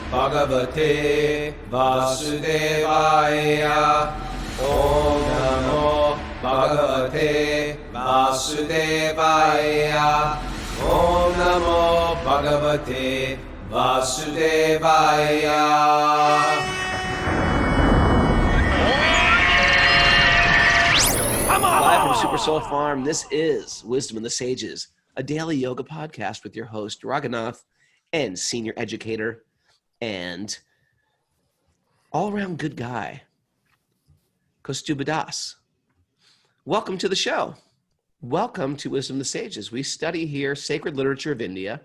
Bhagavate Vasudevaya. Om Namo Bhagavate Vasudevaya. Om Namo Bhagavate Vasudevaya. Live from Super Soul Farm, this is Wisdom in the Sages, a daily yoga podcast with your host, Raghunath, and senior educator and all-around good guy, Kaustubha Das. Welcome to the show. Welcome to Wisdom in the Sages. We study here sacred literature of India,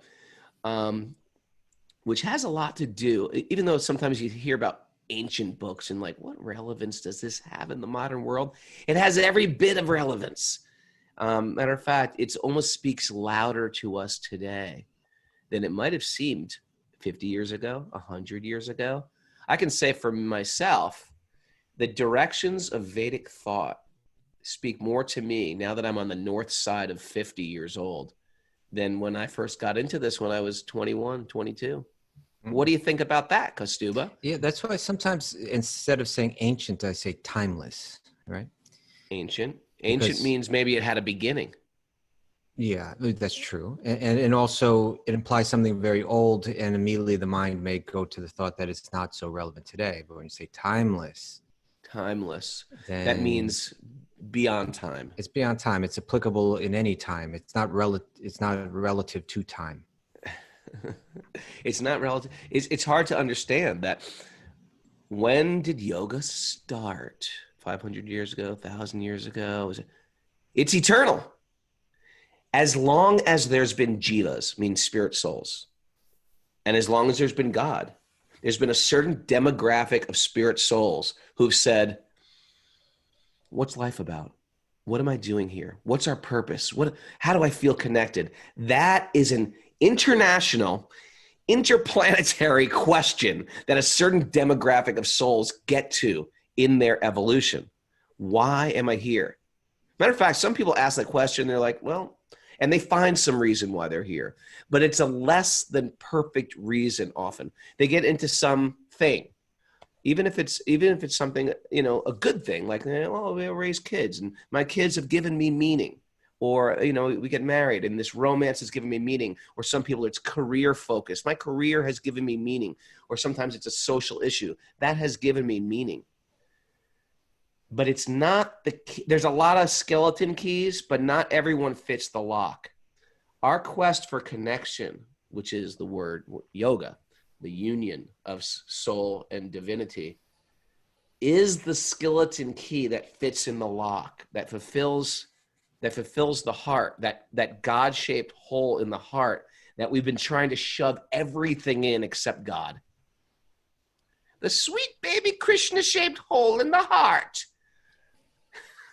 which has a lot to do, even though sometimes you hear about ancient books and like, what relevance does this have in the modern world? It has every bit of relevance. Matter of fact, it almost speaks louder to us today than it might have seemed 50 years ago, 100 years ago. I can say for myself, the directions of Vedic thought speak more to me now that I'm on the north side of 50 years old than when I first got into this when I was 21, 22. What do you think about that, Kaustubha? Yeah, that's why sometimes instead of saying ancient, I say timeless, right? Ancient. Ancient means maybe it had a beginning. Yeah, that's true. And also it implies something very old, and immediately the mind may go to the thought that it's not so relevant today. But when you say timeless, that means beyond time. It's beyond time. It's applicable in any time. It's not relative to time. It's not relative. It's hard to understand that. When did yoga start? 500 years ago, 1,000 years ago? It's eternal. As long as there's been jivas, means spirit souls, and as long as there's been God, there's been a certain demographic of spirit souls who've said, what's life about? What am I doing here? What's our purpose? How do I feel connected? That is an international, interplanetary question that a certain demographic of souls get to in their evolution. Why am I here? Matter of fact, some people ask that question, they're like, well, and they find some reason why they're here, but it's a less than perfect reason often. They get into something, even if it's something, a good thing, like, oh, we raise kids and my kids have given me meaning. Or, we get married and this romance has given me meaning. Or some people, it's career focused. My career has given me meaning. Or sometimes it's a social issue. That has given me meaning. But it's not the key. There's a lot of skeleton keys, but not everyone fits the lock. Our quest for connection, which is the word yoga, the union of soul and divinity, is the skeleton key that fits in the lock, that fulfills the heart, that God-shaped hole in the heart that we've been trying to shove everything in except God. The sweet baby Krishna-shaped hole in the heart.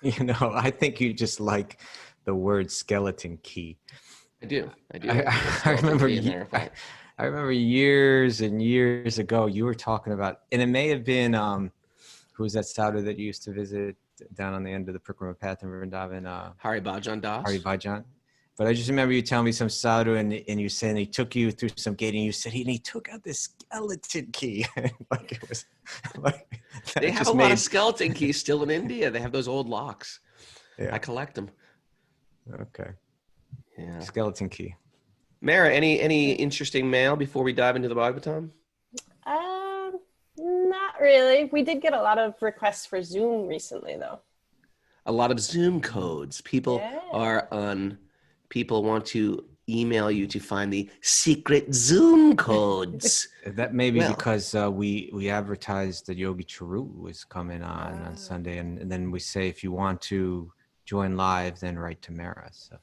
I think you just like the word skeleton key. I do. I remember years and years ago, you were talking about, and it may have been, who was that sadhu that you used to visit down on the end of the Prikrama path in Vrindavan? Hari Bhajan Das. Hari Bhajan. But I just remember you telling me some sadhu, and you said he took you through some gate, and you said he took out this skeleton key. Like it was like they have a lot of skeleton keys still in India. They have those old locks. Yeah. I collect them. Okay. Yeah. Skeleton key. Mara, any interesting mail before we dive into the Bhagavatam? Not really. We did get a lot of requests for Zoom recently, though. A lot of Zoom codes. People want to email you to find the secret Zoom codes. That may be because we advertised that Yogi Charu was coming on Sunday, and then we say if you want to join live, then write to Mara. So,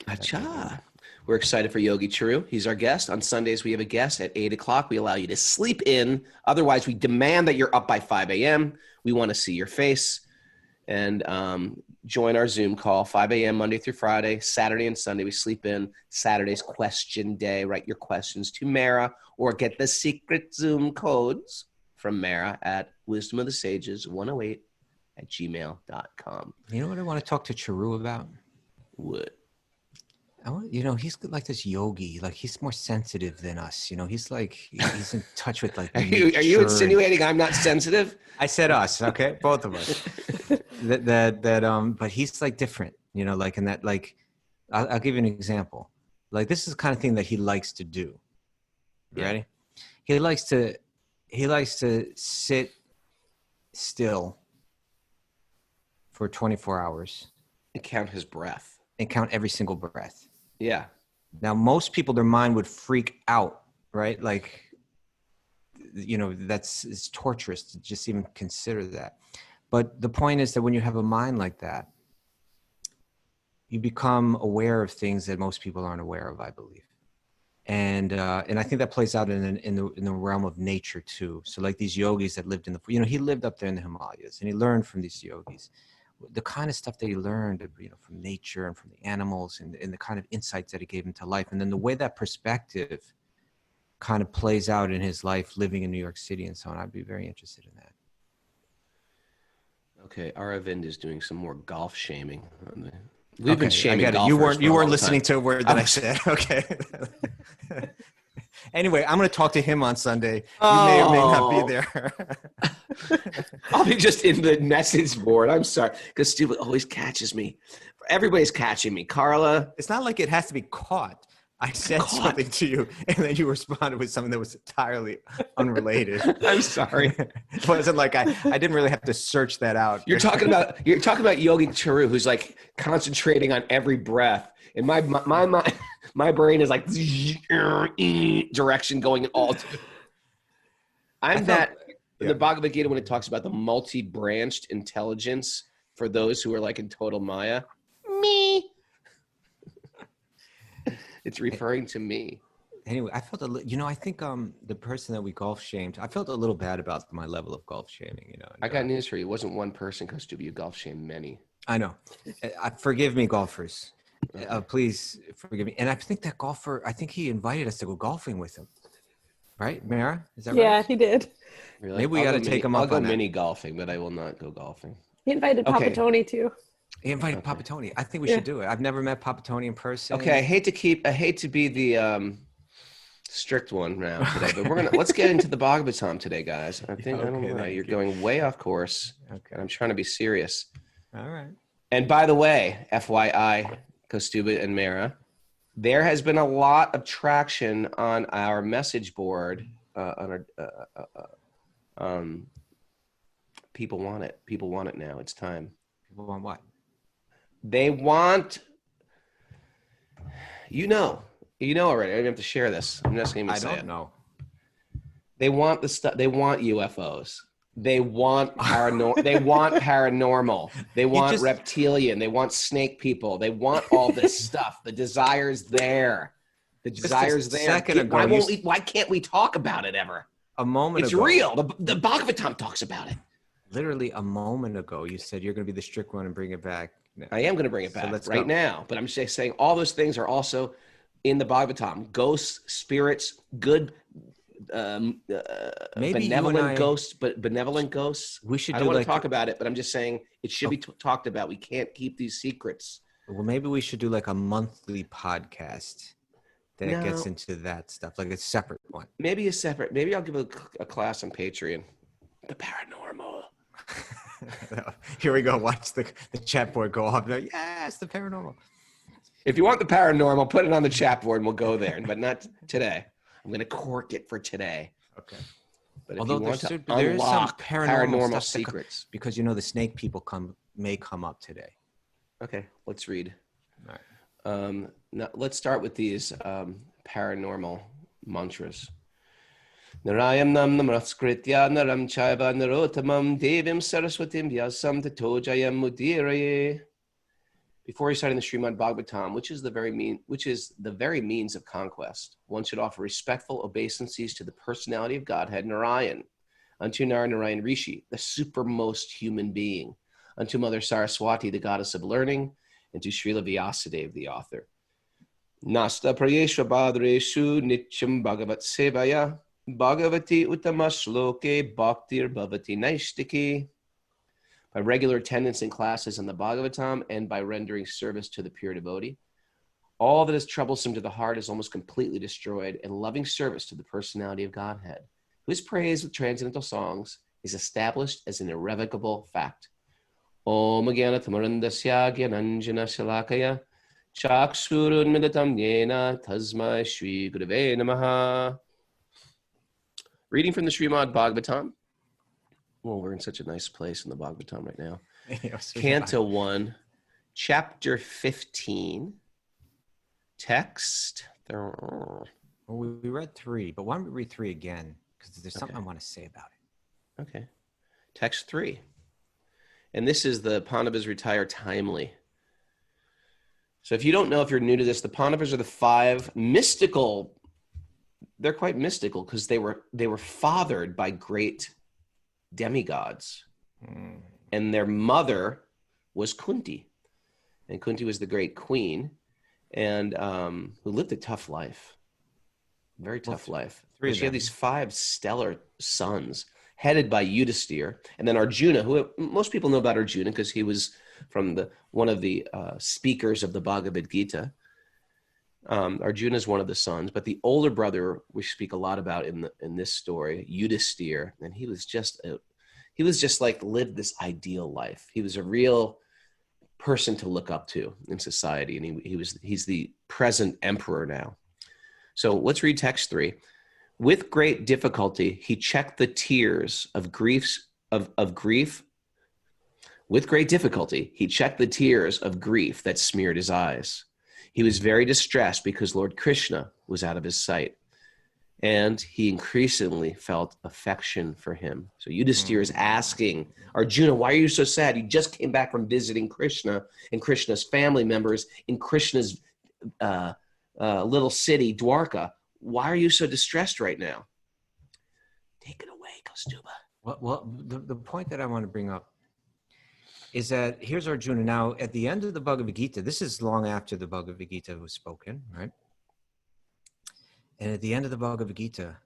Acha. We're excited for Yogi Charu. He's our guest. On Sundays, we have a guest at 8 o'clock. We allow you to sleep in. Otherwise, we demand that you're up by 5 a.m. We want to see your face. And join our Zoom call, 5 a.m. Monday through Friday, Saturday and Sunday. We sleep in. Saturday's question day. Write your questions to Mara or get the secret Zoom codes from Mara at wisdomofthesages108@gmail.com. You know what I want to talk to Charu about? What? He's like this yogi. Like he's more sensitive than us. He's in touch with like Are you nature insinuating I'm not sensitive? I said us, okay, both of us. But he's like different. Like in that, like I'll give you an example. Like this is the kind of thing that he likes to do. Yeah. Ready? He likes to sit still for 24 hours And count his breath. and count every single breath. Yeah. Now, most people, their mind would freak out, right? Like, it's torturous to just even consider that. But the point is that when you have a mind like that, you become aware of things that most people aren't aware of, I believe. And I think that plays out in the realm of nature too. So like these yogis that lived he lived up there in the Himalayas, and he learned from these yogis the kind of stuff that he learned, from nature and from the animals, and the kind of insights that it gave him to life. And then the way that perspective kind of plays out in his life living in New York City and so on, I'd be very interested in that. Okay, Aravind is doing some more golf shaming. We've been shaming I get it. golfers. You weren't listening to a word that I said. Okay. Anyway, I'm going to talk to him on Sunday. You may or may not be there. I'll be just in the message board. I'm sorry, because Steve always catches me. Everybody's catching me. Carla. It's not like it has to be caught. I said something to you, and then you responded with something that was entirely unrelated. I'm sorry. It wasn't like I didn't really have to search that out. You're talking about Yogi Charu, who's like concentrating on every breath, and my brain is like direction going all. The Bhagavad Gita, when it talks about the multi-branched intelligence for those who are like in total Maya, me. It's referring to me. Anyway, I felt I think the person that we golf shamed, I felt a little bad about my level of golf shaming. I got news for you. It wasn't one person, Kaustubha. You golf shamed many. I know. Forgive me, golfers. Please forgive me. And I think that golfer, he invited us to go golfing with him. Right, Mara? Is that right? Yeah, he did. Really? Maybe we got to take him up on that. I'll go mini golfing, but I will not go golfing. He invited Papa Tony too. He invited Papa Tony. I think we should do it. I've never met Papa Tony in person. Okay, I hate to be the strict one now today, but let's get into the Bhagavatam today, guys. I don't know. You're going way off course. Okay. I'm trying to be serious. All right. And by the way, FYI, Kaustubha and Mara, there has been a lot of traction on our message board. People want it. People want it now. It's time. People want what? They want, already. I don't have to share this. I'm just going to say it. I don't know. They want the stuff. They want UFOs. They want They want paranormal. They want reptilian. They want snake people. They want all this stuff. The desire's there. The desire's there. Second ago, why can't we talk about it ever? A moment ago. It's real. The Bhagavatam talks about it. Literally a moment ago, you said you're going to be the strict one and bring it back. No. I am going to bring it back right now. But I'm just saying all those things are also in the Bhagavatam. Ghosts, spirits, good, benevolent ghosts, but benevolent ghosts. We should. I don't want to talk about it, but I'm just saying it should be talked about. We can't keep these secrets. Well, maybe we should do like a monthly podcast that gets into that stuff, like a separate one. Maybe I'll give a class on Patreon. The paranormal. Here we go. Watch the chat board go off. Yes, the paranormal. If you want the paranormal, put it on the chat board and we'll go there, but not today. I'm going to cork it for today. Okay. But if although you want to there is some paranormal secrets. Because the snake people may come up today. Okay, let's read. All right. Now let's start with these paranormal mantras. Narayam nam namaskritya naram chaiva narotamam devim saraswatim vyasam tato jayam mudiraye. Before reciting the Srimad Bhagavatam, which is the very means of conquest, one should offer respectful obeisances to the personality of Godhead Narayan, unto Narayan Rishi, the supermost human being, unto Mother Saraswati, the goddess of learning, and to Srila Vyasadeva, the author. Nasta prayeshva badreshu nityam bhagavat sevaya bhagavati uttama shloke bhaktir bhavati naishtiki. By regular attendance in classes in the Bhagavatam and by rendering service to the pure devotee, All that is troublesome to the heart is almost completely destroyed, and loving service to the personality of Godhead, whose praise with transcendental songs is established as an irrevocable fact. Om Jnana Tamarandasya Gyananjana Shalakaya Chakshurunmidatam Yena Tasmai Shri Gurave Namaha. Reading from the Srimad Bhagavatam. Well, we're in such a nice place in the Bhagavatam right now. Yes, we Canto are. 1, Chapter 15, text. Well, we read 3, but why don't we read 3 again? Because there's something Okay. I want to say about it. Okay. Text 3. And this is the Pandavas retire timely. So if you don't know, if you're new to this, the Pandavas are the 5 mystical. They're quite mystical because they were fathered by great demigods. And their mother was Kunti. And Kunti was the great queen and who lived a tough life. Very tough life. Three But of she had them. these 5 stellar sons headed by Yudhisthira, and then Arjuna, who most people know about Arjuna because he was from one of the speakers of the Bhagavad Gita. Arjuna is one of the sons, but the older brother we speak a lot about in this story, Yudhisthira, and he was just like lived this ideal life. He was a real person to look up to in society, and he's the present emperor now. So let's read text 3. With great difficulty, he checked the tears of grief. With great difficulty, he checked the tears of grief that smeared his eyes. He was very distressed because Lord Krishna was out of his sight, and he increasingly felt affection for him. So Yudhisthira is asking Arjuna, why are you so sad? You just came back from visiting Krishna and Krishna's family members in Krishna's little city, Dwarka. Why are you so distressed right now? Take it away, Kaustubha. Well, the point that I want to bring up is that here's Arjuna. Now, at the end of the Bhagavad Gita, this is long after the Bhagavad Gita was spoken, right? And at the end of the Bhagavad Gita,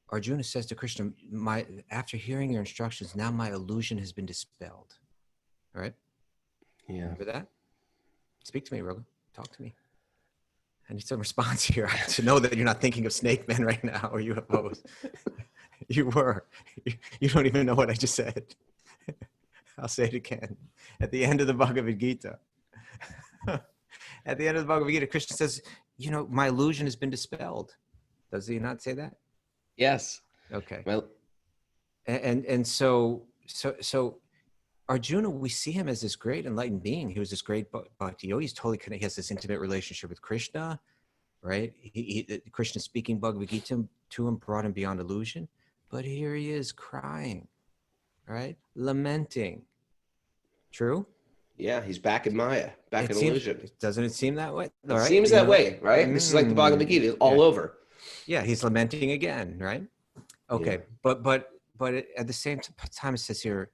Arjuna says to Krishna, after hearing your instructions, now my illusion has been dispelled. All right? Yeah. Remember that? Speak to me, Raghu. Talk to me. I need some response here to know that you're not thinking of snake men right now or UFOs. You were. You don't even know what I just said. I'll say it again. At the end of the Bhagavad Gita, Krishna says, my illusion has been dispelled. Does he not say that? Yes. Okay. Well, And so Arjuna, we see him as this great enlightened being. He was this great Bhakti-yogi. He's totally connected. He has this intimate relationship with Krishna, right? Krishna speaking Bhagavad Gita to him brought him beyond illusion. But here he is crying, right? Lamenting. True? yeah, he's back in Maya, back in illusion. Doesn't it seem that way? It seems that way, right? This is like the Bhagavad Gita, it's all over. Yeah, he's lamenting again, right? Okay, Yeah. but at the same time, it says here,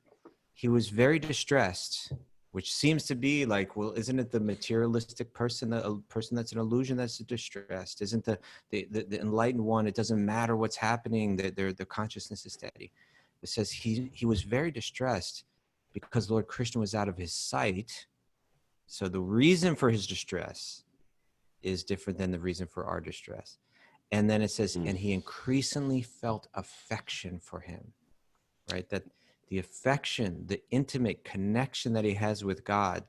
he was very distressed, which seems to be like, well, isn't it the materialistic person, a person that's an illusion that's distressed? Isn't the enlightened one? It doesn't matter what's happening; their consciousness is steady. It says he was very distressed because Lord Krishna was out of his sight. So the reason for his distress is different than the reason for our distress. And then it says, and he increasingly felt affection for him, right? That the affection, the intimate connection that he has with God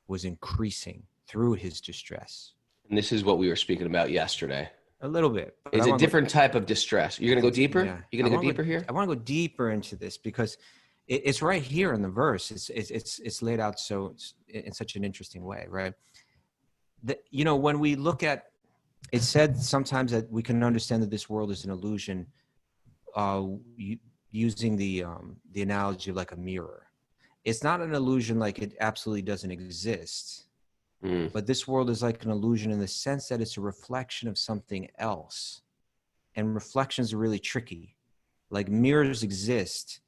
was increasing through his distress. And this is what we were speaking about yesterday. A little bit. It's a different type of distress. You're going to go deeper? Yeah. You're going to go deeper here? I want to go deeper into this because it's right here in the verse. It's laid out in such an interesting way, right? When we look at, it's said sometimes that we can understand that this world is an illusion using the analogy of like a mirror. It's not an illusion like it absolutely doesn't exist, but this world is like an illusion in the sense that it's a reflection of something else. And reflections are really tricky. Like mirrors exist,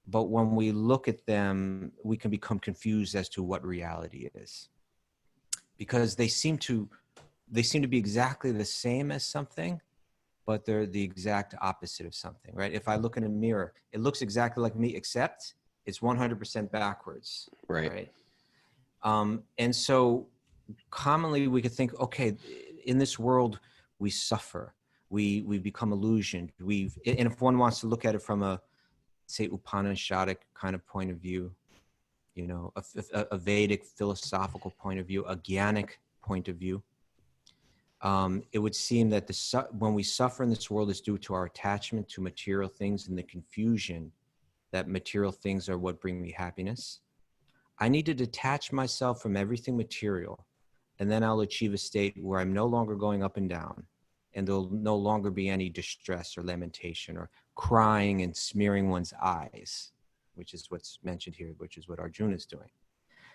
but when we look at them, we can become confused as to what reality is. Because they seem to be exactly the same as something, but they're the exact opposite of something, right? If I look in a mirror, it looks exactly like me, except it's 100% backwards. Right. And so commonly we could think, okay, in this world we suffer, we become illusioned, and if one wants to look at it from a, say, Upanishadic kind of point of view, you know, a Vedic philosophical point of view, a Jnanic point of view, it would seem that when we suffer in this world is due to our attachment to material things and the confusion that material things are what bring me happiness. I need to detach myself from everything material, and then I'll achieve a state where I'm no longer going up and down, and there'll no longer be any distress or lamentation or crying and smearing one's eyes, which is what's mentioned here, which is what Arjuna is doing.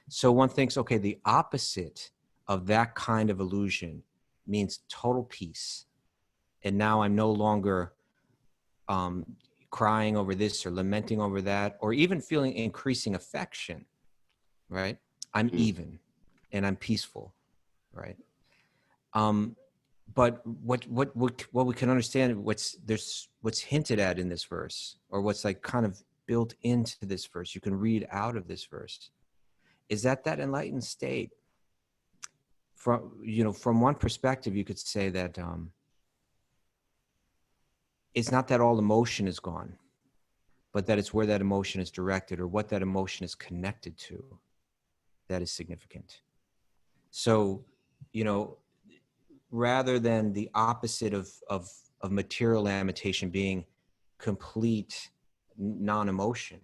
So one thinks, okay, the opposite of that kind of illusion means total peace. And now I'm no longer crying over this or lamenting over that, or even feeling increasing affection, right? I'm even and I'm peaceful, right? But what we can understand, what's hinted at in this verse, or what's like kind of built into this verse, you can read out of this verse, is that enlightened state. From one perspective, you could say that it's not that all emotion is gone, but that it's where that emotion is directed or what that emotion is connected to that is significant. So, rather than the opposite of material lamentation being complete non-emotion,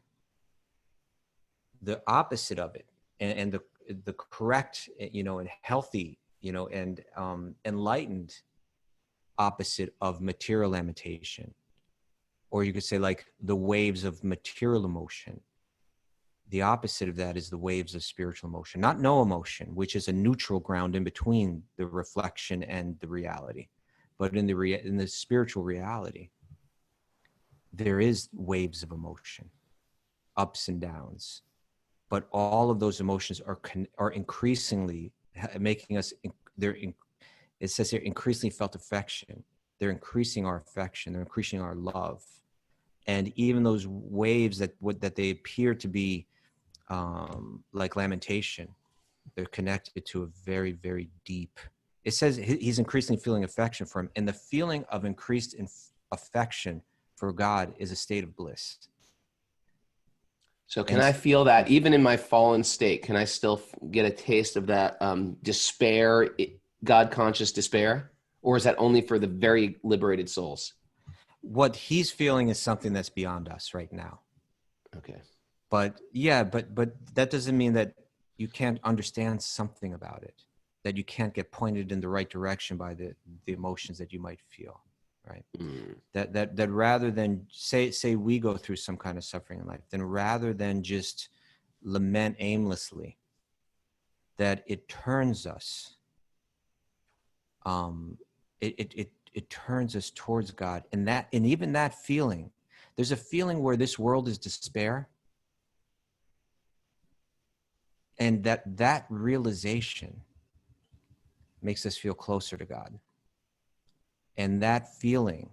the opposite of it and the correct, and healthy, and enlightened opposite of material lamentation, or you could say like the waves of material emotion. The opposite of that is the waves of spiritual emotion, not no emotion, which is a neutral ground in between the reflection and the reality. But in the spiritual reality, there is waves of emotion, ups and downs. But all of those emotions are increasingly making us, it says here, increasingly felt affection. They're increasing our affection. They're increasing our love. And even those waves that they appear to be like lamentation, they're connected to a very, very deep. It says he's increasingly feeling affection for him. And the feeling of increased affection for God is a state of bliss. So can I feel that even in my fallen state? Can I still get a taste of that despair, God-conscious despair? Or is that only for the very liberated souls? What he's feeling is something that's beyond us right now. Okay. But yeah, but that doesn't mean that you can't understand something about it, that you can't get pointed in the right direction by the emotions that you might feel, right? That rather than say we go through some kind of suffering in life, then rather than just lament aimlessly, that it turns us, it turns us towards God, and even that feeling, there's a feeling where this world is despair. And that realization makes us feel closer to God. And that feeling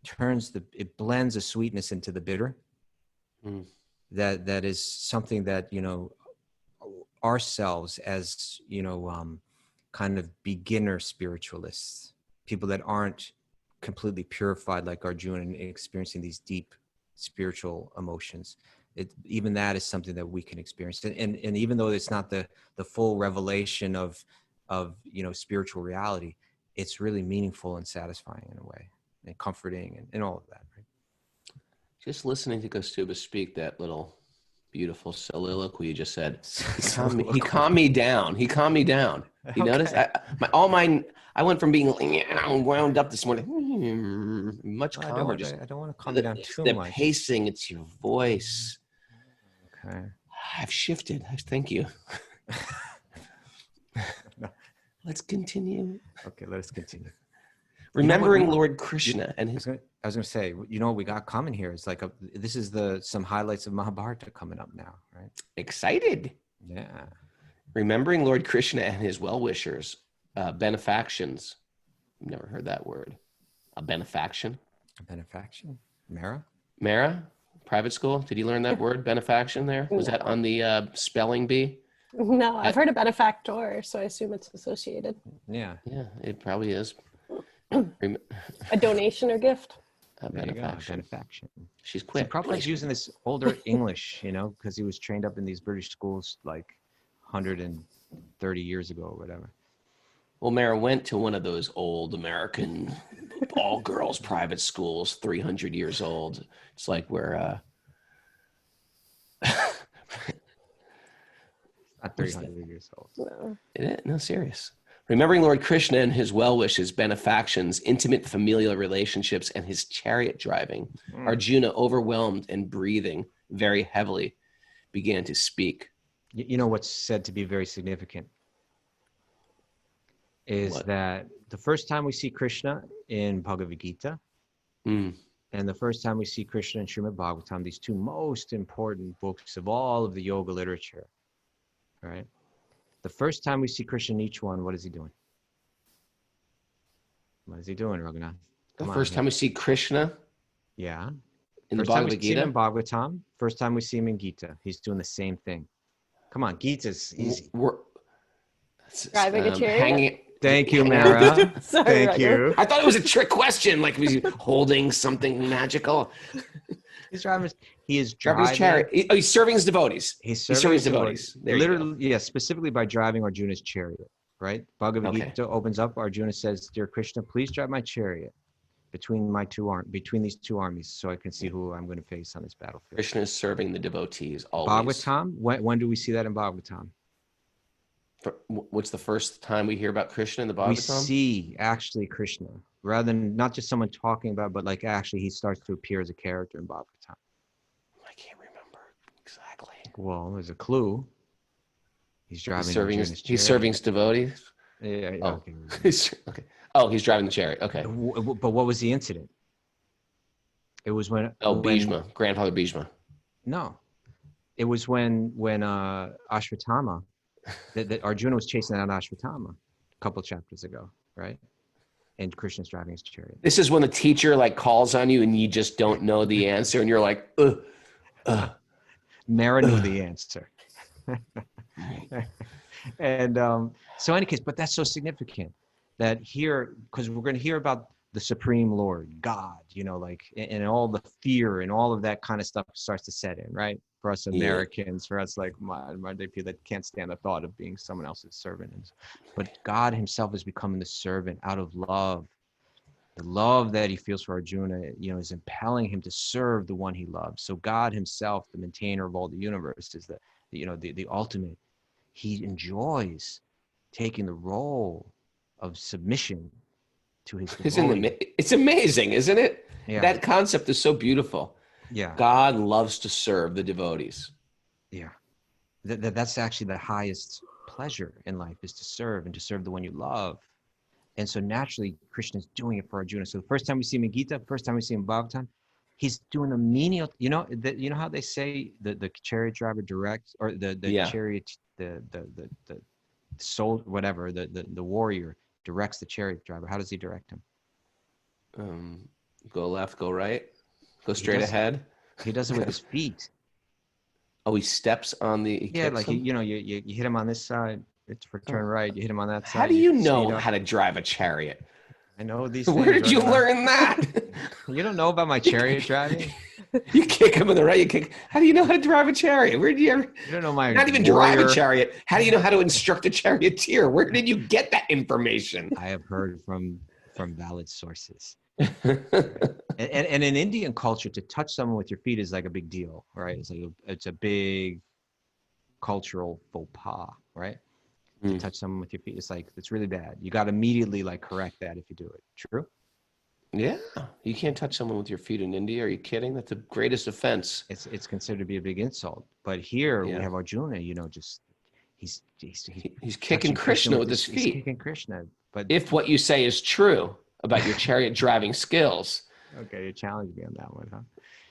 it blends a sweetness into the bitter. That is something that, ourselves as, kind of beginner spiritualists, people that aren't completely purified like Arjuna and experiencing these deep spiritual emotions, even that is something that we can experience. And even though it's not the full revelation of spiritual reality, it's really meaningful and satisfying in a way, and comforting and all of that, right? Just listening to Kaustubha speak that little beautiful soliloquy you just said, he calmed me down. He calmed me down. You notice? I went from being wound up this morning, much calmer. I don't want to calm you down too much. The pacing, it's your voice. Okay. I've shifted. Thank you. No. Let's continue. Okay, let us continue. Remembering Lord Krishna and his. I was going to say, what we got coming here is like this is some highlights of Mahabharata coming up now, right? Excited. Yeah. Remembering Lord Krishna and his well-wishers, benefactions. I've never heard that word. A benefaction. A benefaction. Mara? Private school? Did you learn that word, benefaction there? Was that on the spelling bee? No, I've heard a benefactor, so I assume it's associated. Yeah. Yeah, it probably is. A donation or gift. A There you go, benefaction. benefaction. She's See, quick. Prabhupada's using this older English, you know, because he was trained up in these British schools like 130 years ago or whatever. Well, Mara went to one of those old American all-girls private schools, 300 years old. It's like where Not 300 years old. No. no, serious. Remembering Lord Krishna and his well-wishes, benefactions, intimate familial relationships, and his chariot driving, Arjuna, overwhelmed and breathing very heavily, began to speak. You know what's said to be very significant is What? that the first time we see Krishna in Bhagavad Gita and the first time we see Krishna in Srimad Bhagavatam, these two most important books of all of the yoga literature, right? The first time we see Krishna in each one, what is he doing? What is he doing, Raghunath? The first time we see Krishna Yeah. in the First time we Bhagavad see him in Gita, Bhagavatam, first time we see him in Gita, he's doing the same thing. Come on, Gita's easy. Driving a chariot? Hanging. Thank you, Mara. Sorry, Thank Raghu. you. I thought it was a trick question, like was he holding something magical? He is Driving his driving. chariot. He's serving his devotees. He's serving his devotees. There you go. Literally, yeah, specifically by driving Arjuna's chariot, right? Bhagavad Okay. Gita opens up. Arjuna says, "Dear Krishna, please drive my chariot between these two armies, so I can see who I'm going to face on this battlefield." Krishna is serving the devotees always. Bhagavatam. When do we see that in Bhagavatam? What's the first time we hear about Krishna in the We Bhagavatam? see actually Krishna, rather than not just someone talking about, but like actually he starts to appear as a character in Bhagavatam. I can't remember exactly. Well, there's a clue. He's driving. He's serving his devotees. Yeah. Oh. Okay. Okay. Oh, he's driving the chariot. Okay. But what was the incident? It was when. Bhishma, grandfather Bhishma. No, it was when Ashwatthama, that Arjuna was chasing down Ashwatthama a couple chapters ago, right? And Krishna's driving his chariot. This is when the teacher like calls on you and you just don't know the answer and you're like, Mara knew the answer. And so in any case, but that's so significant that here, because we're going to hear about the Supreme Lord, God, you know, like, and all the fear and all of that kind of stuff starts to set in, right? For us Americans, for us like my people that can't stand the thought of being someone else's servant. But God himself is becoming the servant out of love. The love that he feels for Arjuna, you know, is impelling him to serve the one he loves. So God himself, the maintainer of all the universe, is the ultimate. He enjoys taking the role of submission to his devotee. It's amazing, isn't it? Yeah. That concept is so beautiful. Yeah. God loves to serve the devotees. Yeah. That's actually the highest pleasure in life, is to serve and to serve the one you love. And so naturally, Krishna's doing it for Arjuna. So the first time we see him in Gita, first time we see him in Bhagavatam, he's doing the menial, you know how they say the chariot driver directs, or the chariot, the soul, whatever, the warrior directs the chariot driver. How does he direct him? Go left, go right, go straight ahead. He does it with his feet. Oh, he steps on the. Yeah, like you hit him on this side, it's for turn right. You hit him on that side. How do you know how to drive a chariot? I know these. Where did you learn that? You don't know about my chariot driving? You kick him in the right. You kick. How do you know how to drive a chariot? Where did you ever? You don't know my. Not even drive a chariot. How do you know how to instruct a charioteer? Where did you get that information? I have heard from valid sources. and in Indian culture, to touch someone with your feet is like a big deal, right? It's a big cultural faux pas, right? To touch someone with your feet, it's really bad. You got to immediately like correct that if you do it. True? Yeah, you can't touch someone with your feet in India. Are you kidding? That's the greatest offense. It's considered to be a big insult. But here we have Arjuna. You know, just he's kicking Krishna with his feet. He's kicking Krishna. But if what you say is true about your chariot driving skills, okay, you challenged me on that one, huh?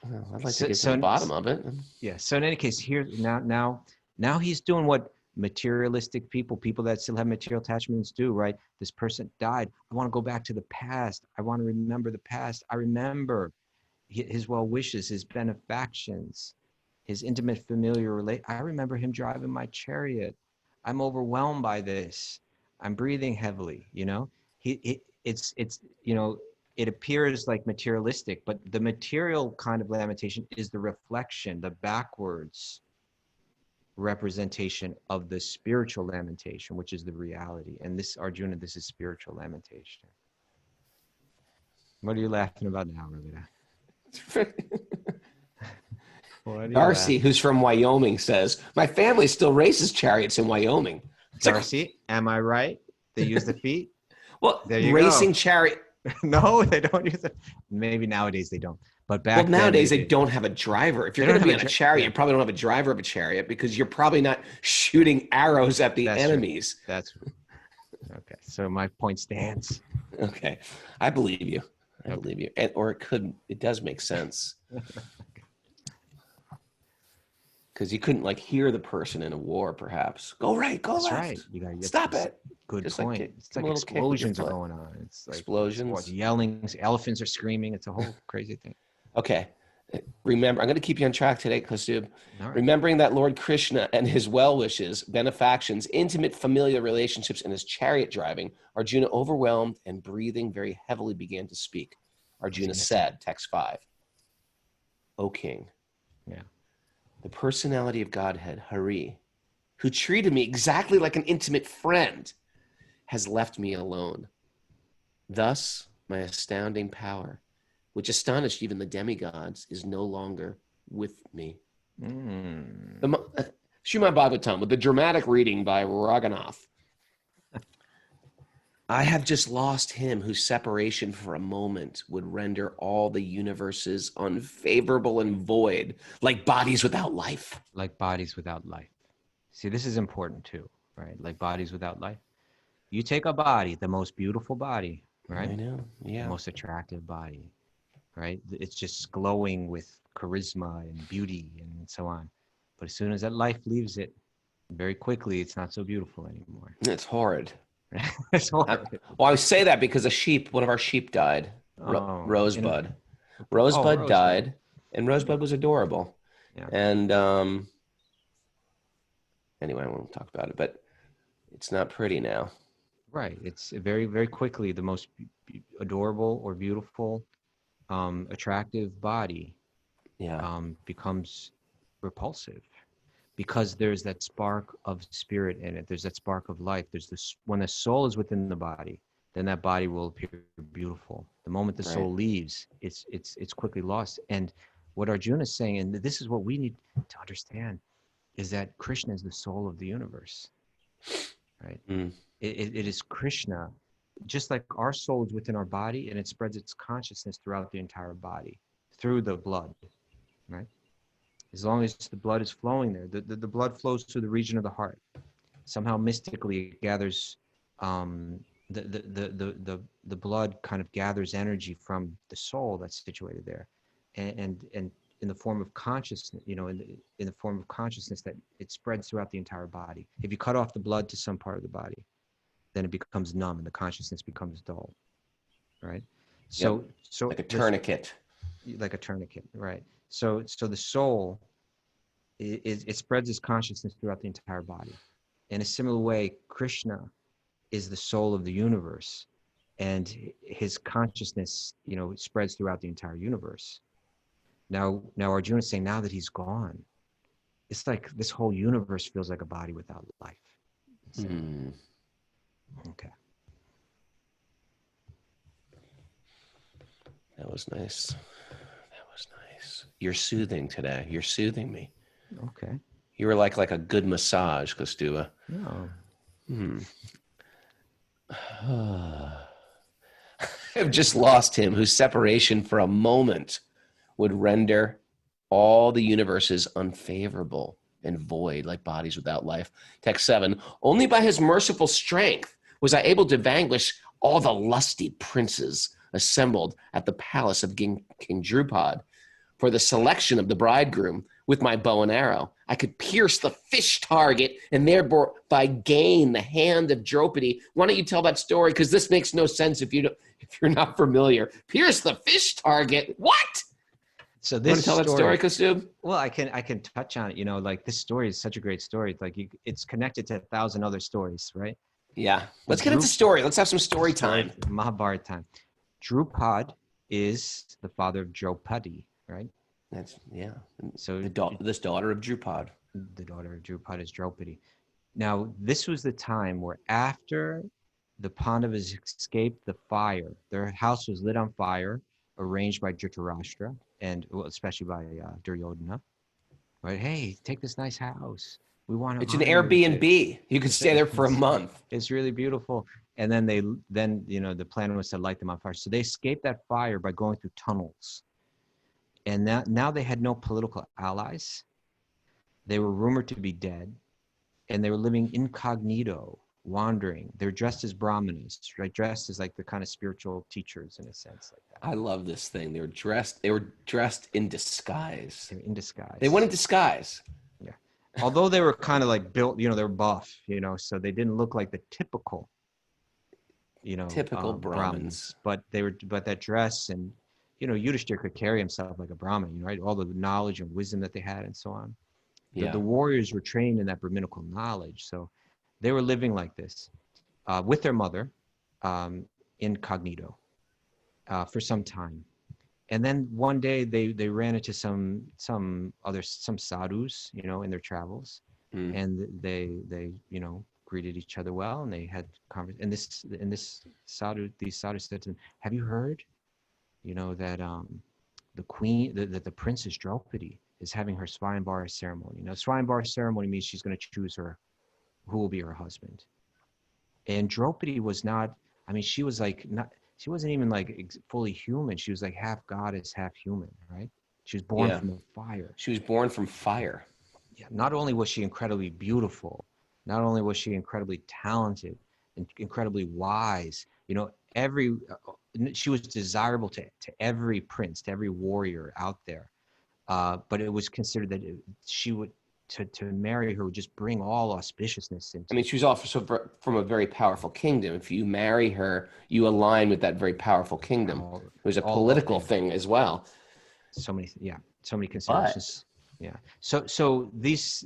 Well, I'd like to get to the bottom of it. Yeah. So in any case, here now he's doing what materialistic people that still have material attachments do, right? This person died. I want to go back to the past. I want to remember the past. I remember his well wishes, his benefactions, his intimate familiar relate. I remember him driving my chariot. I'm overwhelmed by this. I'm breathing heavily, it's it appears like materialistic, but the material kind of lamentation is the reflection, the backwards representation of the spiritual lamentation, which is the reality. And this, Arjuna, this is spiritual lamentation. What are you laughing about now, Raghunath? Darcy, who's from Wyoming, says, my family still races chariots in Wyoming. Darcy, am I right? They use the feet? Well, there you racing go. chariot. No, they don't use it. Maybe nowadays they don't. But back nowadays then they don't have a driver. If you're going to be on a chariot, you probably don't have a driver of a chariot because you're probably not shooting arrows at the enemies. Right. That's right. Okay. So my point stands. Okay. I believe you. I believe you. Or it does make sense. Because you couldn't hear the person in a war, perhaps. Go right, go left. That's right. You gotta Stop it. Good just point. It's like explosions are going on. It's like explosions. Yelling, elephants are screaming. It's a whole crazy thing. Okay. Remember, I'm going to keep you on track today, Kaustubha. Right. Remembering that Lord Krishna and his well-wishes, benefactions, intimate familial relationships, and his chariot driving, Arjuna, overwhelmed and breathing very heavily, began to speak. Arjuna said, text 5, O king. Yeah. The personality of Godhead, Hari, who treated me exactly like an intimate friend, has left me alone. Thus, my astounding power, which astonished even the demigods, is no longer with me. Srimad Bhagavatam, with the dramatic reading by Raghunath. I have just lost him whose separation for a moment would render all the universes unfavorable and void, like bodies without life. Like bodies without life. See, this is important too, right? Like bodies without life. You take a body, the most beautiful body, right? I know, yeah. The most attractive body, right? It's just glowing with charisma and beauty and so on. But as soon as that life leaves it, very quickly, it's not so beautiful anymore. It's horrid. It's horrid. Well, I say that because one of our sheep died. Rosebud. Rosebud died, and Rosebud was adorable. Yeah. And anyway, I won't talk about it, but it's not pretty now. Right. It's very, very quickly the most adorable or beautiful, attractive body becomes repulsive. Because there's that spark of spirit in it. There's that spark of life. There's this, when the soul is within the body, then that body will appear beautiful. The moment the soul leaves, it's quickly lost. And what Arjuna is saying, and this is what we need to understand, is that Krishna is the soul of the universe, right? It is Krishna, just like our soul is within our body, and it spreads its consciousness throughout the entire body, through the blood, right? As long as the blood is flowing there, the blood flows through the region of the heart. Somehow mystically it gathers, the blood kind of gathers energy from the soul that's situated there, and in the form of consciousness, in the form of consciousness that it spreads throughout the entire body. If you cut off the blood to some part of the body, then it becomes numb and the consciousness becomes dull, right? So like a tourniquet. Like a tourniquet, right? So the soul, it spreads its consciousness throughout the entire body. In a similar way, Krishna is the soul of the universe, and his consciousness, spreads throughout the entire universe. Now Arjuna is saying, now that he's gone, it's like this whole universe feels like a body without life. Okay. That was nice. You're soothing today. You're soothing me. Okay. You were like a good massage, Kaustubha. No. I've just lost him whose separation for a moment would render all the universes unfavorable and void, like bodies without life. Text 7, only by his merciful strength was I able to vanquish all the lusty princes assembled at the palace of King Draupadi. For the selection of the bridegroom with my bow and arrow, I could pierce the fish target and thereby gain the hand of Draupadi. Why don't you tell that story? Because this makes no sense if you're not familiar. Pierce the fish target. What? So You want this to tell that story, Kaustubha? well, I can touch on it. You know, like this story is such a great story. It's like it's connected to 1,000 other stories, right? Yeah. Let's get into story. Let's have some story time. Mahabharata time. Drupad is the father of Draupadi, right? That's So this daughter of Drupad. the daughter of Drupad is Draupadi. Now, this was the time where after the Pandavas escaped the fire, their house was lit on fire, arranged by Dhritarashtra, and well, especially by Duryodhana. Right? Hey, take this nice house. We want to. It's an honor you with it. Airbnb. You could stay there for a month. It's really beautiful. And then the plan was to light them on fire. So they escaped that fire by going through tunnels. And now they had no political allies. They were rumored to be dead, and they were living incognito, wandering. They're dressed as brahmanas, right? Dressed as like the kind of spiritual teachers in a sense, like that. I love this thing. They were dressed in disguise. They're in disguise. They went in disguise. Yeah. Although they were kind of like built, you know, they're buff, you know, so they didn't look like the typical, you know, Brahmins. But that dress and, you know, Yudhishthira could carry himself like a Brahmin, right? All the knowledge and wisdom that they had and so on. The warriors were trained in that Brahminical knowledge. So they were living like this with their mother, incognito, for some time. And then one day they ran into some sadhus, you know, in their travels. And they you know, greeted each other well, and they had conversation. And these sadhus said to them, have you heard, you know, that the queen, that the princess Draupadi is having her Swayamvara ceremony. Now, Swayamvara ceremony means she's going to choose who will be her husband. And Draupadi was not, I mean, she was like, she wasn't even like fully human. She was like half goddess, half human, right? She was born from the fire. She was born from fire. Yeah. Not only was she incredibly beautiful, not only was she incredibly talented and incredibly wise, you know, she was desirable to every prince, to every warrior out there. But it was considered that she would, to marry her would just bring all auspiciousness into. I mean, she was also from a very powerful kingdom. If you marry her, you align with that very powerful kingdom. It was a political thing as well. So many considerations. Yeah. So these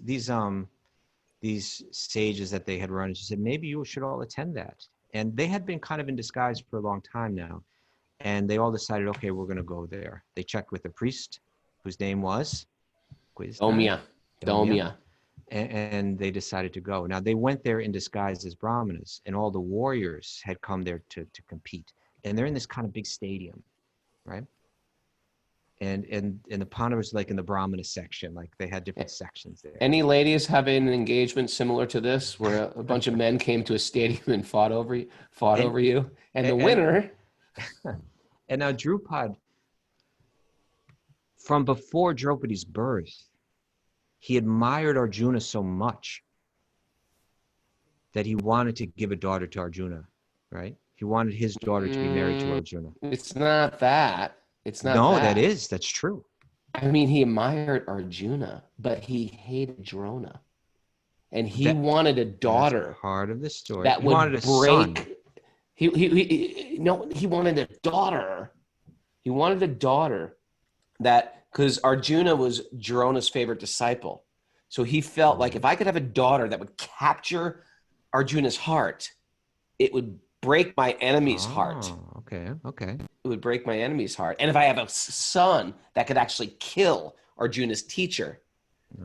sages that they had run into said, maybe you should all attend that. And they had been kind of in disguise for a long time now. And they all decided, okay, we're going to go there. They checked with the priest, whose name was Domya. And they decided to go. Now, they went there in disguise as brahmanas, and all the warriors had come there to compete. And they're in this kind of big stadium, right? And the Pandavas like in the brahmana section, like they had different sections there. Any ladies having an engagement similar to this, where a bunch of men came to a stadium and fought over you, and the winner. And now Drupad, from before Draupadi's birth, he admired Arjuna so much that he wanted to give a daughter to Arjuna, right? He wanted his daughter to be married to Arjuna. It's not that. It's not. No, that. That's true. I mean, he admired Arjuna, but he hated Drona. And he wanted a daughter. That's part of the story. That would wanted a son. He wanted a daughter. He wanted a daughter that, because Arjuna was Drona's favorite disciple. So he felt like if I could have a daughter that would capture Arjuna's heart, it would break my enemy's heart. Okay. It would break my enemy's heart. And if I have a son that could actually kill Arjuna's teacher,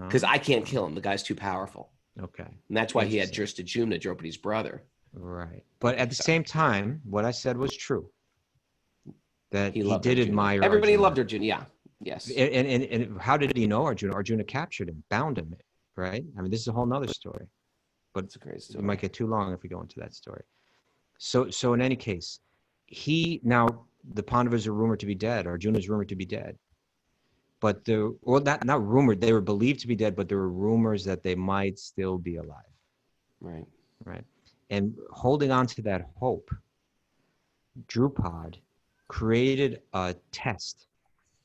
because I can't kill him. The guy's too powerful. Okay. And that's why he had Drishtajumna, Draupadi's brother. Right. But at the same time, what I said was true. That he did Arjuna. admire Everybody Arjuna. loved Arjuna, yeah. Yes. And how did he know Arjuna? Arjuna captured him, bound him, right? I mean, this is a whole nother story. But it's a great story. It might get too long if we go into that story. So in any case, now the Pandavas are rumored to be dead. Arjuna is rumored to be dead. But not rumored, they were believed to be dead, but there were rumors that they might still be alive. Right. And holding on to that hope, Drupad created a test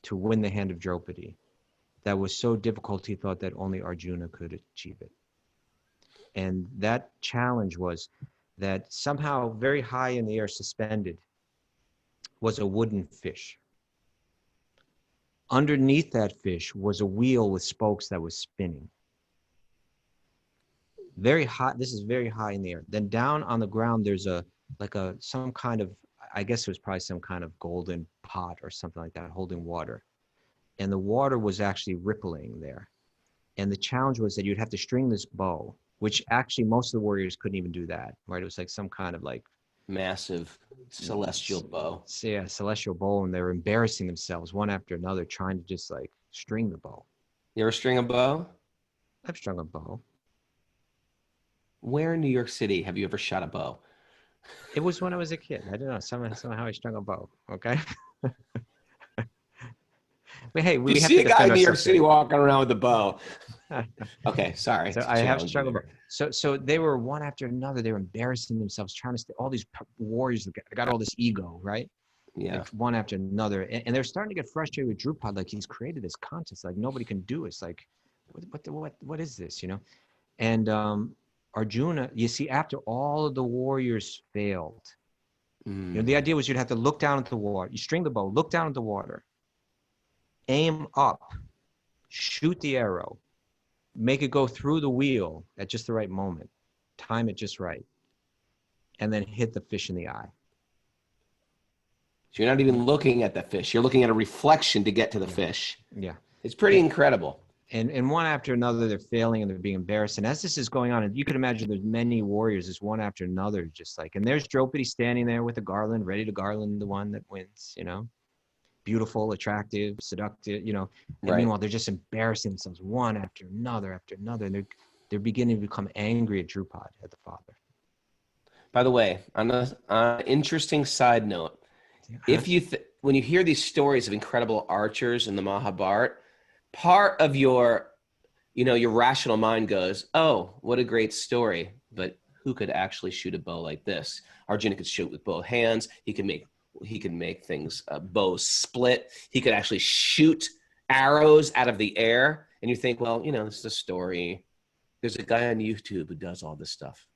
to win the hand of Draupadi that was so difficult he thought that only Arjuna could achieve it. And that challenge was that somehow very high in the air, suspended, was a wooden fish. Underneath that fish was a wheel with spokes that was spinning. Very high. This is very high in the air. Then down on the ground, there's some kind of, I guess it was probably some kind of golden pot or something like that holding water. And the water was actually rippling there. And the challenge was that you'd have to string this bow, which actually most of the warriors couldn't even do that, right? It was like some kind of like massive celestial bow. Yeah, celestial bow, and they were embarrassing themselves one after another, trying to just like string the bow. You ever string a bow? I've strung a bow. Where in New York City have you ever shot a bow? It was when I was a kid. I don't know. Somehow I strung a bow. Okay. But hey, we you have see to a guy in New York ourselves City here. walking around with a bow. Okay, sorry. So I have strung a bow. So they were one after another. They were embarrassing themselves, trying to stay. All these warriors got all this ego, right? Yeah. Like one after another, and they're starting to get frustrated with Draupadi. Like he's created this contest, like nobody can do it. It's like, what is this, you know? And Arjuna, you see, after all of the warriors failed, you know, the idea was you'd have to look down at the water. You string the bow, look down at the water, aim up, shoot the arrow, make it go through the wheel at just the right moment, time it just right, and then hit the fish in the eye. So you're not even looking at the fish. You're looking at a reflection to get to the fish. Yeah. It's pretty incredible. And one after another, they're failing and they're being embarrassed. And as this is going on, and you can imagine there's many warriors, there's one after another, just like, and there's Draupadi standing there with a garland, ready to garland the one that wins, you know, beautiful, attractive, seductive, you know. And meanwhile, they're just embarrassing themselves one after another, and they're beginning to become angry at Draupadi, at the father. By the way, on an interesting side note, if you when you hear these stories of incredible archers in the Mahabharata, part of your, you know, your rational mind goes, "Oh, what a great story!" But who could actually shoot a bow like this? Arjuna could shoot with both hands. He could make things bows split. He could actually shoot arrows out of the air. And you think, well, you know, this is a story. There's a guy on YouTube who does all this stuff.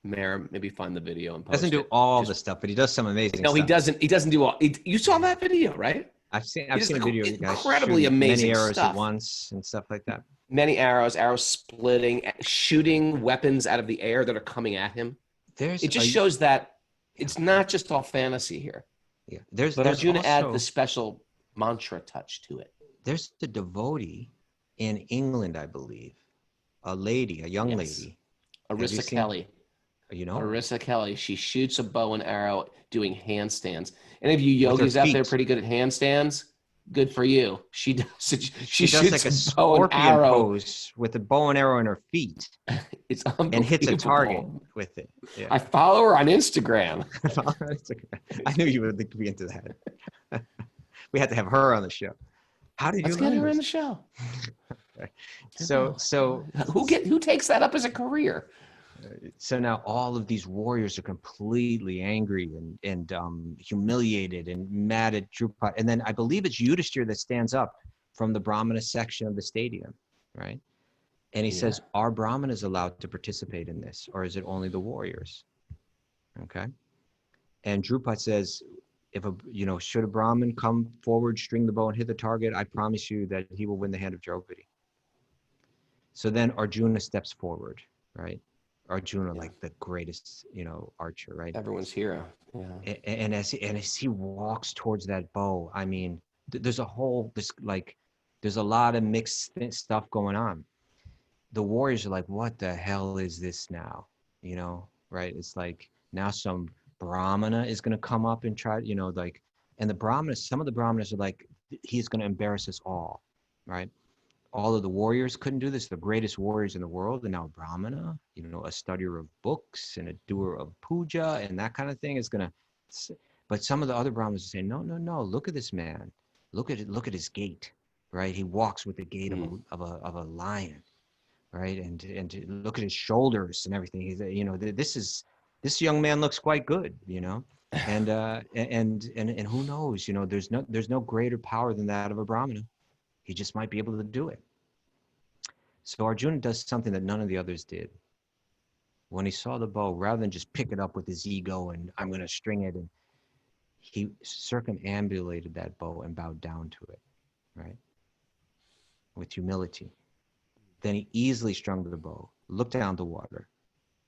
Maybe find the video and post Doesn't do all the stuff, but he does some amazing stuff. No, he doesn't. He doesn't do all. You saw that video, right? I've seen a video of the guy incredibly shooting amazing many arrows stuff at once and stuff like that. Many arrows splitting, shooting weapons out of the air that are coming at him. It just shows that it's not just all fantasy here. Yeah, but Arjuna add the special mantra touch to it. There's the devotee in England, I believe, a young lady, Arissa Kelly. You know, Arissa Kelly. She shoots a bow and arrow doing handstands. Any of you yogis out there pretty good at handstands? Good for you. She does. She does shoots like a scorpion pose with a bow and arrow in her feet. It's unbelievable. And hits a target with it. Yeah. I follow her on Instagram. I knew you would be into that. We had to have her on the show. How did Let's you get lose? her on the show. Okay. So who takes that up as a career? So now all of these warriors are completely angry and humiliated and mad at Draupadi. And then I believe it's Yudhishthira that stands up from the Brahmana section of the stadium, right? And he says, are Brahmanas allowed to participate in this, or is it only the warriors? Okay. And Draupadi says, should a Brahmin come forward, string the bow and hit the target, I promise you that he will win the hand of Draupadi. So then Arjuna steps forward, right? Arjuna, like the greatest, archer, right? Everyone's hero. Yeah. And as he walks towards that bow, I mean, there's a lot of mixed stuff going on. The warriors are like, what the hell is this now? Right? It's like now some Brahmana is going to come up and try, and some of the Brahmanas are like, he's going to embarrass us all, right? All of the warriors couldn't do this, the greatest warriors in the world, and now a Brahmana, a studier of books and a doer of puja and that kind of thing is going to, but some of the other Brahmanas are saying, no, look at this man. Look at his gait, right? He walks with the gait of a lion, right? And look at his shoulders and everything. He's, this young man looks quite good, and who knows, there's no greater power than that of a Brahmana. He just might be able to do it. So Arjuna does something that none of the others did. When he saw the bow, rather than just pick it up with his ego and I'm going to string it, and he circumambulated that bow and bowed down to it, right? With humility. Then he easily strung the bow, looked down the water,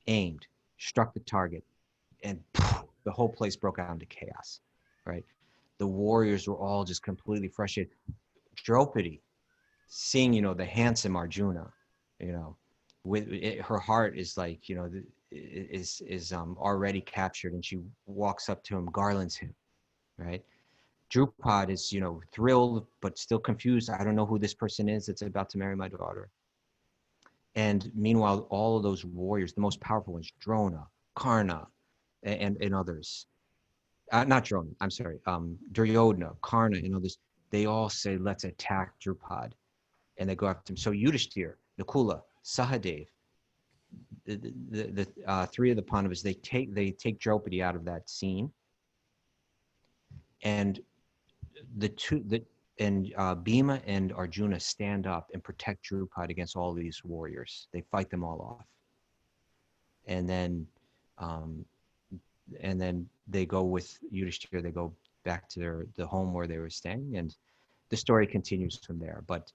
aimed, struck the target, and poof, the whole place broke out into chaos, right? The warriors were all just completely frustrated. Draupadi, seeing, the handsome Arjuna, with her heart is like, is already captured, and she walks up to him, garlands him, right? Draupadi is, thrilled, but still confused. I don't know who this person is that's about to marry my daughter. And meanwhile, all of those warriors, the most powerful ones, Drona, Karna, and others, not Drona, I'm sorry, Duryodhana, Karna, and others, they all say, let's attack Draupadi. And they go after him. So Yudhishthir, Nakula, Sahadev, the three of the Pandavas, they take Draupadi out of that scene. And Bhima and Arjuna stand up and protect Draupadi against all these warriors. They fight them all off. And then they go with Yudhishthira, they go back to the home where they were staying, and the story continues from there. But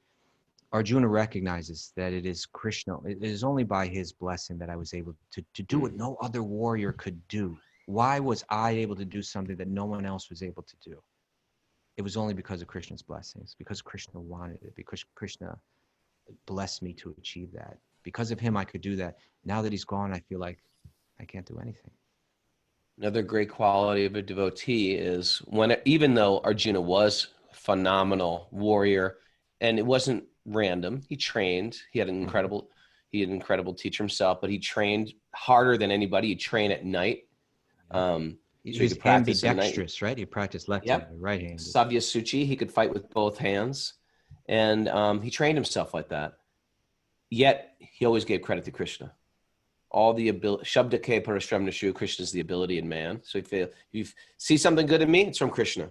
Arjuna recognizes that it is Krishna. It is only by his blessing that I was able to do what no other warrior could do. Why was I able to do something that no one else was able to do? It was only because of Krishna's blessings, because Krishna wanted it, because Krishna blessed me to achieve that. Because of him, I could do that. Now that he's gone, I feel like I can't do anything. Another great quality of a devotee is even though Arjuna was a phenomenal warrior, and it wasn't random, he trained. He had an incredible teacher himself, but he trained harder than anybody. He trained at night. He was ambidextrous, right? He practiced left-handed, right-handed. Savya Suchi, he could fight with both hands, and he trained himself like that. Yet he always gave credit to Krishna. All the ability, Shabda Ke Parashram Krishna is the ability in man. So if you see something good in me, it's from Krishna,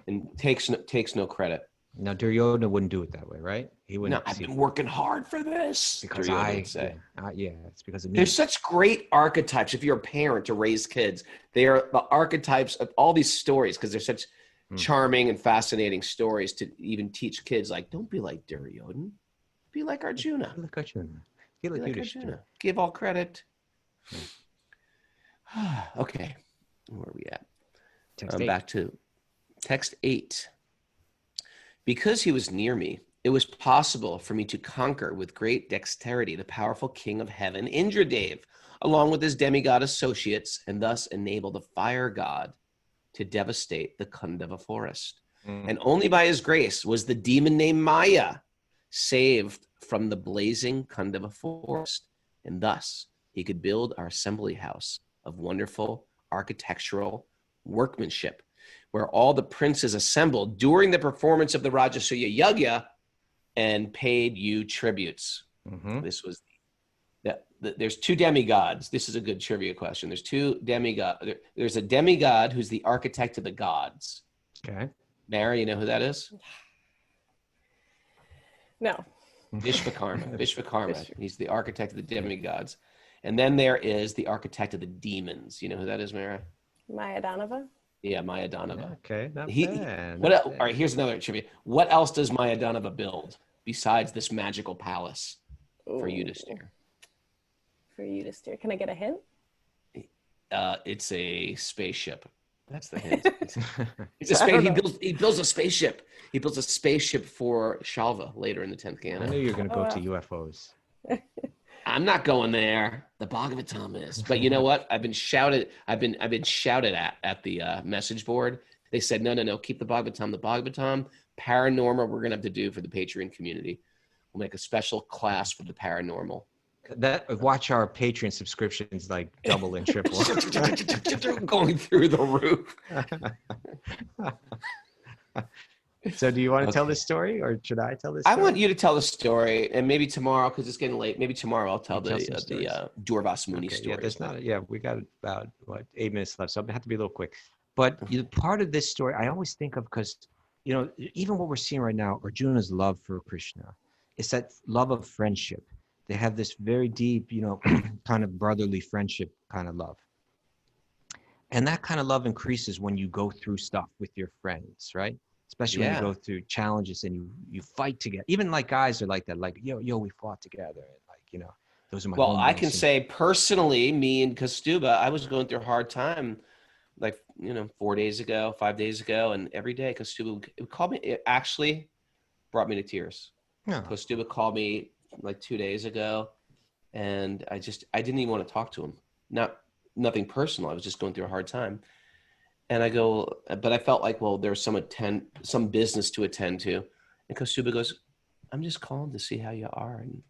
and takes no credit. Now Duryodhana wouldn't do it that way, right? He wouldn't. No, I've been working hard for this. Because it's because of me. There's such great archetypes. If you're a parent to raise kids, they are the archetypes of all these stories, because they're such charming and fascinating stories to even teach kids. Like, don't be like Duryodhana, be like Arjuna. Be like Arjuna. Be like Arjuna. Give all credit. Okay, where are we at? Back to text 8. Because he was near me, it was possible for me to conquer with great dexterity the powerful king of heaven, Indradev, along with his demigod associates, and thus enable the fire god to devastate the Khandava forest. And only by his grace was the demon named Maya saved from the blazing Khandava forest, and thus he could build our assembly house of wonderful architectural workmanship, where all the princes assembled during the performance of the Rajasuya Yagya and paid you tributes. This was there's two demigods. This is a good trivia question. There's two demigods. There's a demigod who's the architect of the gods. Okay. Mary, you know who that is? No. Vishvakarma. He's the architect of the demigods. And then there is the architect of the demons. You know who that is, Mara? Mayadanava? Yeah, Mayadanava. Okay, not bad. All right, here's another trivia. What else does Mayadanava build besides this magical palace for Yudhishthira? For Yudhishthira. Can I get a hint? It's a spaceship. That's the hint. It's a space. He builds a spaceship. He builds a spaceship for Shalva later in the 10th canto. I knew you were going to go to UFOs. I'm not going there. The Bhagavatam is. But you know what? I've been shouted at the message board. They said, no, keep the Bhagavatam. The Bhagavatam, paranormal, we're going to have to do for the Patreon community. We'll make a special class for the paranormal. Watch our Patreon subscriptions like double and triple. Going through the roof. So do you want to tell this story, or should I tell this story? I want you to tell the story, and maybe tomorrow, because it's getting late, maybe tomorrow I'll tell the Durvas Muni story. We got about 8 minutes left, so I have to be a little quick. But part of this story I always think of, because even what we're seeing right now, Arjuna's love for Krishna, it's that love of friendship. They have this very deep, kind of brotherly friendship kind of love. And that kind of love increases when you go through stuff with your friends, right? especially when you Yeah. go through challenges and you fight together. Even like guys are like that, like, yo, we fought together. And like, you know, those are my Well, I homeboys. can say personally, me and Kaustubha, I was going through a hard time, like, 4 days ago, 5 days ago, and every day Kaustubha would call me. It actually brought me to tears. Yeah. Kaustubha called me like 2 days ago, and I didn't even want to talk to him. Nothing personal. I was just going through a hard time. And I go, but I felt like, well, there's some business to attend to. And Kaustubha goes, I'm just calling to see how you are and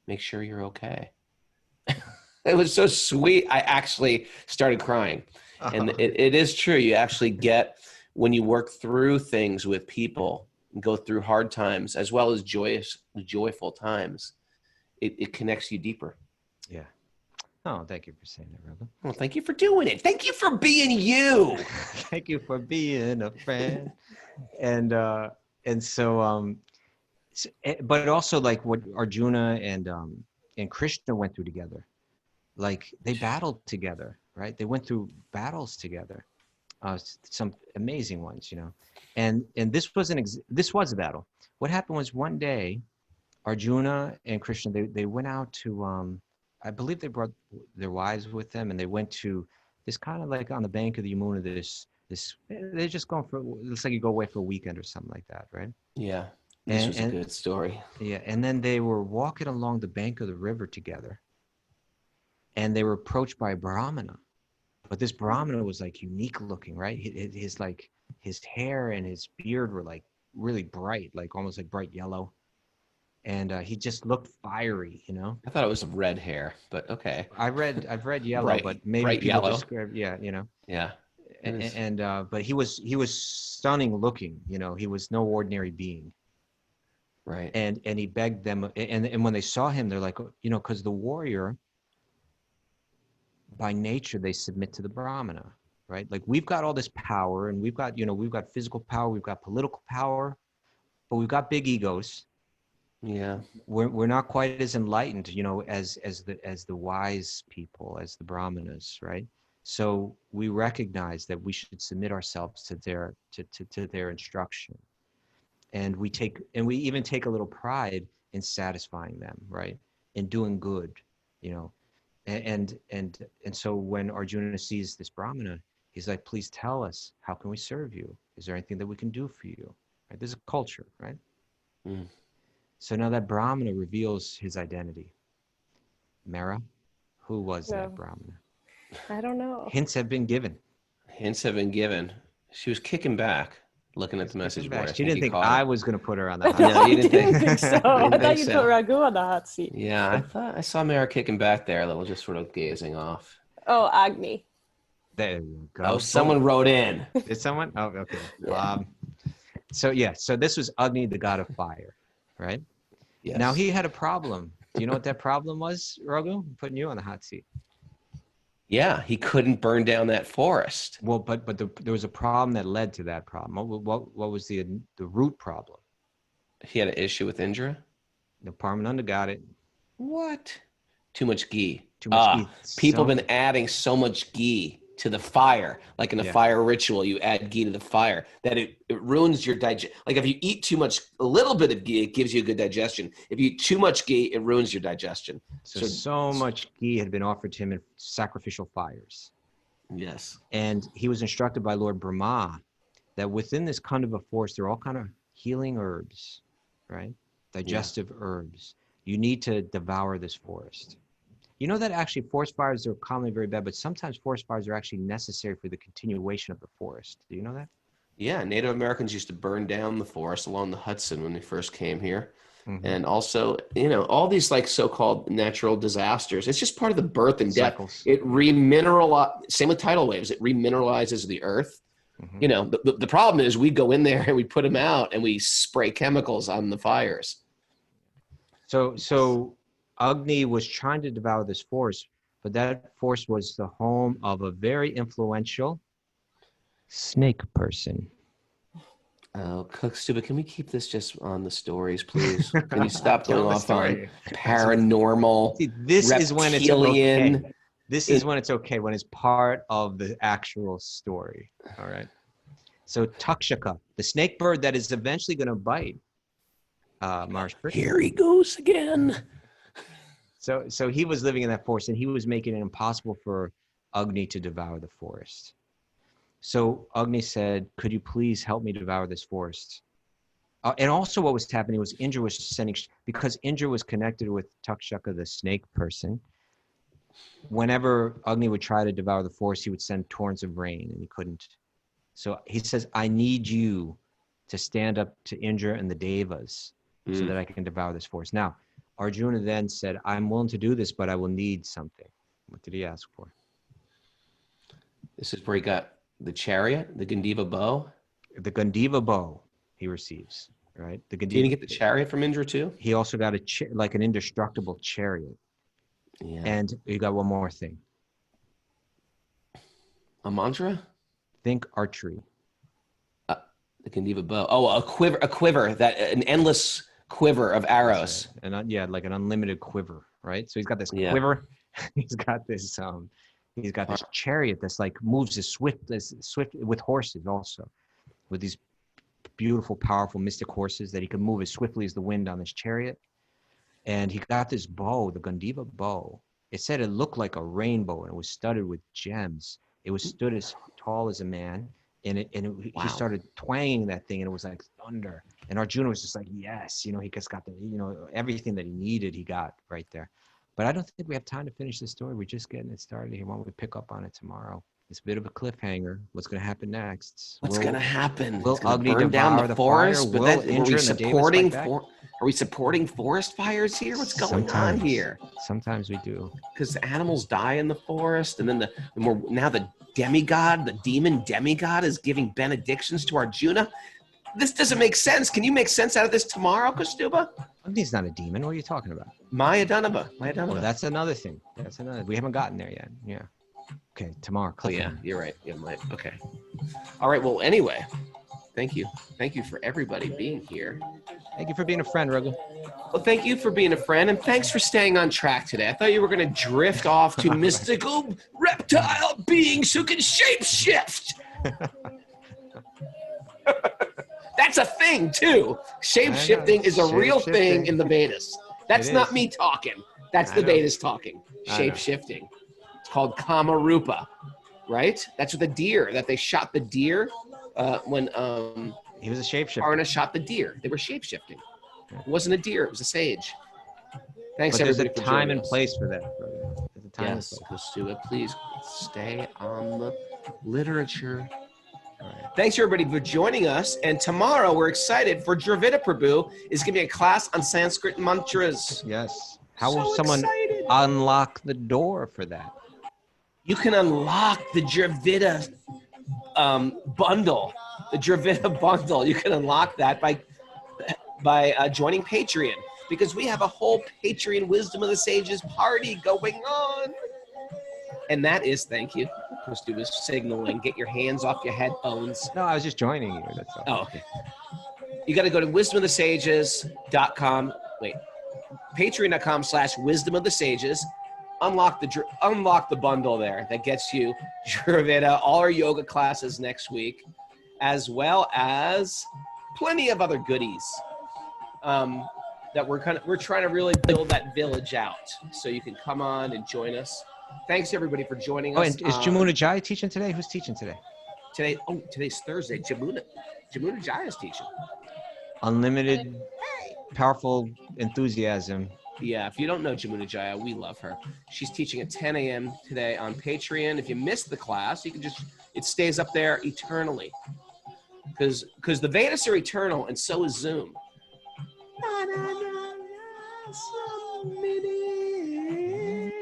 make sure you're okay. It was so sweet. I actually started crying. And it is true. You actually get, when you work through things with people and go through hard times as well as joyful times, it connects you deeper. Yeah. Oh, thank you for saying that, Raghu. Well, thank you for doing it. Thank you for being you. Thank you for being a friend. And so, but also like what Arjuna and Krishna went through together, like they battled together, right? They went through battles together, some amazing ones, you know. And this was a battle. What happened was one day, Arjuna and Krishna, they went out to I believe they brought their wives with them, and they went to this kind of like on the bank of the Yamuna. They're just going for, it's like you go away for a weekend or something like that, right? Yeah, this was a good story. Yeah, and then they were walking along the bank of the river together, and they were approached by a Brahmana. But this Brahmana was like unique looking, right? His hair and his beard were like really bright, like almost like bright yellow. And he just looked fiery, you know. I thought it was red hair, but okay. I've read yellow, Bright- but maybe bright people yellow. describe, yeah, you know. Yeah. And but he was stunning looking, you know. He was no ordinary being. Right. And he begged them, and when they saw him, they're like, you know, because the warrior, by nature, they submit to the Brahmana, right? Like we've got all this power, and we've got physical power, we've got political power, but we've got big egos. Yeah. We're not quite as enlightened, you know, as the wise people, as the Brahmanas, right? So we recognize that we should submit ourselves to their instruction, and we even take a little pride in satisfying them, right? In doing good, you know, and so when Arjuna sees this Brahmana, he's like, please tell us, how can we serve you? Is there anything that we can do for you? Right? There's a culture, right? Mm. So now that Brahmana reveals his identity. Mara, who was that Brahmana? I don't know. Hints have been given. Hints have been given. She was kicking back, looking at the message board. She didn't think I was going to put her on the hot No, you I didn't didn't think. think so. I didn't thought think you so. put Raghu on the hot seat. Yeah, I thought I saw Mara kicking back there, a little, just sort of gazing off. Oh, Agni. There you go. Oh, someone wrote in. Did someone? Oh, okay. Yeah. So this was Agni, the god of fire, right? Yes. Now he had a problem. Do you know what that problem was, Raghu? I'm putting you on the hot seat. Yeah, he couldn't burn down that forest. Well, but there was a problem that led to that problem. What was the root problem? He had an issue with Indra. The Parmananda got it. What? Too much ghee. Too much ghee. People have been adding so much ghee to the fire. Like in a fire ritual, you add ghee to the fire, that it ruins your digestion. Like if you eat too much, a little bit of ghee, it gives you a good digestion. If you eat too much ghee, it ruins your digestion. So much ghee had been offered to him in sacrificial fires. Yes. And he was instructed by Lord Brahma that within this Khandava forest, there are all kind of healing herbs, right? Digestive herbs. You need to devour this forest. You know that actually forest fires are commonly very bad, but sometimes forest fires are actually necessary for the continuation of the forest. Do you know that? Yeah, Native Americans used to burn down the forest along the Hudson when they first came here. Mm-hmm. And also, you know, all these like so-called natural disasters, it's just part of the birth and death. Cycles. It remineralizes, same with tidal waves, it remineralizes the earth. Mm-hmm. You know, the problem is we go in there and we put them out and we spray chemicals on the fires. So Agni was trying to devour this forest, but that forest was the home of a very influential snake person. Oh, Kaustubha, can we keep this just on the stories, please? Can you stop going off on paranormal? See, this is when it's reptilian? okay. This is when it's okay, when it's part of the actual story. All right. So Takshaka, the snake bird that is eventually going to bite Maharaj Krishna. Here he goes again. So he was living in that forest, and he was making it impossible for Agni to devour the forest. So Agni said, could you please help me devour this forest? And also what was happening was Indra was sending, because Indra was connected with Takshaka, the snake person. Whenever Agni would try to devour the forest, he would send torrents of rain, and he couldn't. So he says, I need you to stand up to Indra and the Devas so that I can devour this forest. Now, Arjuna then said, I'm willing to do this, but I will need something. What did he ask for? This is where he got the chariot, the Khandava bow. The Khandava bow he receives, right? The Khandava. Did he get the chariot from Indra too? He also got like an indestructible chariot. Yeah. And he got one more thing. A mantra? Think archery. The Khandava bow. Oh, a quiver, an endless quiver of arrows. Right. And like an unlimited quiver, right? So he's got this quiver. He's got this chariot that's like moves as swift with horses also, with these beautiful, powerful, mystic horses that he can move as swiftly as the wind on this chariot. And he got this bow, the Khandava bow. It said it looked like a rainbow, and it was studded with gems. It was stood as tall as a man, he started twanging that thing, and it was like thunder. And Arjuna was just like, yes, he just got everything that he needed, he got right there. But I don't think we have time to finish this story. We're just getting it started here. Why don't we pick up on it tomorrow? It's a bit of a cliffhanger. What's going to happen next? What's going to happen? Will Agni burn down the forest? Fire? Are we supporting forest fires here? What's going on here? Sometimes we do. Because animals die in the forest, and then the demon demigod is giving benedictions to Arjuna. This doesn't make sense. Can you make sense out of this tomorrow, Kaustubha? Agni's not a demon. What are you talking about? Mayadanaba. Oh, that's another thing. We haven't gotten there yet. Yeah. Okay, tomorrow. Oh, yeah, you're right. Yeah, okay. All right, well, anyway, thank you. Thank you for everybody being here. Thank you for being a friend, Raghu. Well, thank you for being a friend, and thanks for staying on track today. I thought you were going to drift off to mystical reptile beings who can shapeshift. That's a thing, too. Shape-shifting is a real thing in the Vedas. That's not me talking. That's the Vedas talking. Shape-shifting. It's called Kamarupa, right? That's with the deer, that they shot the deer when he was a shapeshifter. Arjuna shot the deer. They were shape-shifting. It wasn't a deer. It was a sage. Thanks, but everybody. There's a time and place for that. There's a time and place. Kaustubha, please stay on the literature. Thanks, everybody, for joining us. And tomorrow, we're excited for Dravida Prabhu is going to be a class on Sanskrit mantras. Yes. How will someone unlock the door for that? You can unlock the Dravida bundle. The Dravida bundle. You can unlock that by joining Patreon, because we have a whole Patreon Wisdom of the Sages party going on. And that is, thank you. Kaustubha's signaling. Get your hands off your headphones. No, I was just joining you. That's all. Oh, okay. You got to go to wisdomofthesages.com. Wait, patreon.com/wisdomofthesages. Unlock the bundle there that gets you Dravida, all our yoga classes next week, as well as plenty of other goodies that we're trying to really build that village out, so you can come on and join us. Thanks, everybody, for joining us. Oh, and is Jamuna Jai teaching today? Who's teaching today? Today's Thursday. Jamuna Jai is teaching. Unlimited, powerful enthusiasm. Yeah, if you don't know Jamuna Jaya, we love her. She's teaching at 10 a.m. today on Patreon. If you missed the class, you can it stays up there eternally. Because the Vedas are eternal, and so is Zoom.